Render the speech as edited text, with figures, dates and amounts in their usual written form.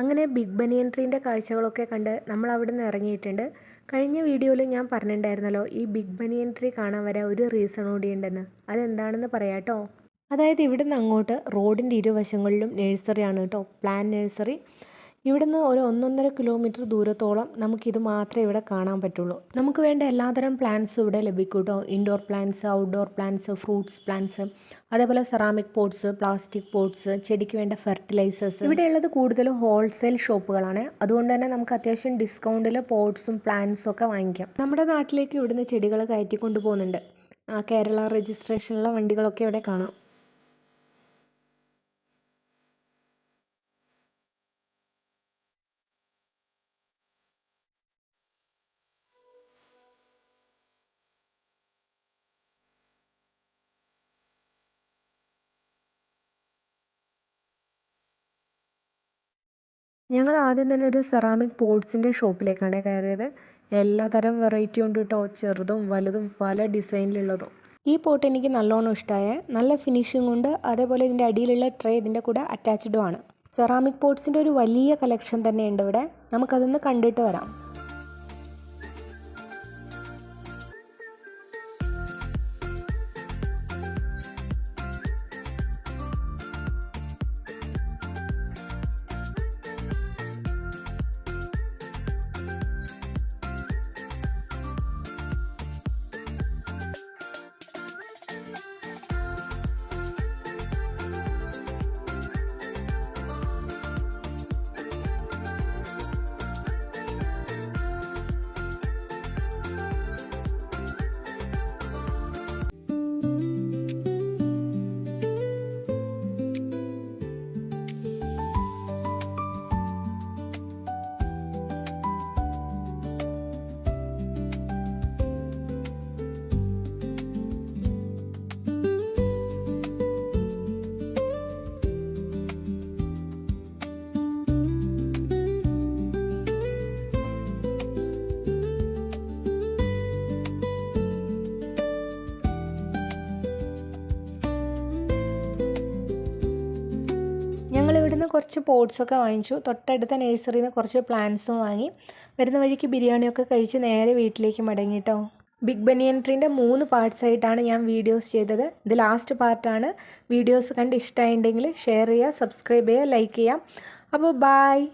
അങ്ങനെ ബിഗ് ബനിയൻ ട്രീൻ്റെ കാഴ്ചകളൊക്കെ കണ്ട് നമ്മൾ അവിടെ നിന്ന് ഇറങ്ങിയിട്ടുണ്ട്. കഴിഞ്ഞ വീഡിയോയിൽ ഞാൻ പറഞ്ഞിട്ടുണ്ടായിരുന്നല്ലോ, ഈ ബിഗ് ബനിയൻ ട്രീ കാണാൻ വരാൻ ഒരു റീസൺ കൂടിയുണ്ടെന്ന്. അതെന്താണെന്ന് പറയാട്ടോ. അതായത് ഇവിടുന്ന് അങ്ങോട്ട് റോഡിൻ്റെ ഇരുവശങ്ങളിലും നഴ്സറിയാണ് കേട്ടോ, പ്ലാൻ നഴ്സറി. ഇവിടുന്ന് ഒരു 1.5 കിലോമീറ്റർ ദൂരത്തോളം നമുക്കിത് മാത്രമേ ഇവിടെ കാണാൻ പറ്റുള്ളൂ. നമുക്ക് വേണ്ട എല്ലാതരം പ്ലാന്റ്സും ഇവിടെ ലഭിക്കും കേട്ടോ. Indoor plants, outdoor plants, fruits plants, അതേപോലെ സെറാമിക് പോട്ട്സ്, പ്ലാസ്റ്റിക് പോട്ട്സ്, ചെടിക്ക് വേണ്ട ഫെർട്ടിലൈസേഴ്സ്. ഇവിടെയുള്ളത് കൂടുതലും ഹോൾസെയിൽ ഷോപ്പുകളാണ്. അതുകൊണ്ട് തന്നെ നമുക്ക് അത്യാവശ്യം ഡിസ്കൗണ്ടിൽ പോട്ട്സും പ്ലാന്റ്സും ഒക്കെ വാങ്ങിക്കാം. നമ്മുടെ നാട്ടിലേക്ക് ഇവിടുന്ന് ചെടികൾ കയറ്റിക്കൊണ്ടു പോകുന്നുണ്ട്. കേരള രജിസ്ട്രേഷനുള്ള വണ്ടികളൊക്കെ ഇവിടെ കാണാം. ഞങ്ങൾ ആദ്യം തന്നെ ഒരു സെറാമിക് പോട്ട്സിൻ്റെ ഷോപ്പിലേക്കാണ് കയറിയത്. എല്ലാതരം വെറൈറ്റി ഉണ്ട് കേട്ടോ, ചെറുതും വലുതും പല ഡിസൈനിലുള്ളതും. ഈ പോട്ട് എനിക്ക് നല്ലോണം ഇഷ്ടമായ, നല്ല ഫിനിഷിംഗ് ഉണ്ട്. അതേപോലെ ഇതിൻ്റെ അടിയിലുള്ള ട്രേ ഇതിൻ്റെ കൂടെ അറ്റാച്ച്ഡും ആണ്. സെറാമിക് പോട്ട്സിൻ്റെ ഒരു വലിയ കളക്ഷൻ തന്നെയുണ്ട് ഇവിടെ. നമുക്കതൊന്ന് കണ്ടിട്ട് വരാം. ഞങ്ങളിവിടുന്ന് കുറച്ച് പോട്ട്സൊക്കെ വാങ്ങിച്ചു. തൊട്ടടുത്ത നഴ്സറിയിൽ നിന്ന് കുറച്ച് പ്ലാന്റ്സും വാങ്ങി. വരുന്ന വഴിക്ക് ബിരിയാണിയൊക്കെ കഴിച്ച് നേരെ വീട്ടിലേക്ക് മടങ്ങി കേട്ടോ. ബിഗ് ബനിയൻ ട്രീൻ്റെ 3 പാർട്സ് ആയിട്ടാണ് ഞാൻ വീഡിയോസ് ചെയ്തത്. ഇത് ലാസ്റ്റ് പാർട്ടാണ്. വീഡിയോസ് കണ്ട് ഇഷ്ടമായിട്ടുണ്ടെങ്കിൽ ഷെയർ ചെയ്യുക, സബ്സ്ക്രൈബ് ചെയ്യുക, ലൈക്ക് ചെയ്യാം. അപ്പോൾ ബായ്.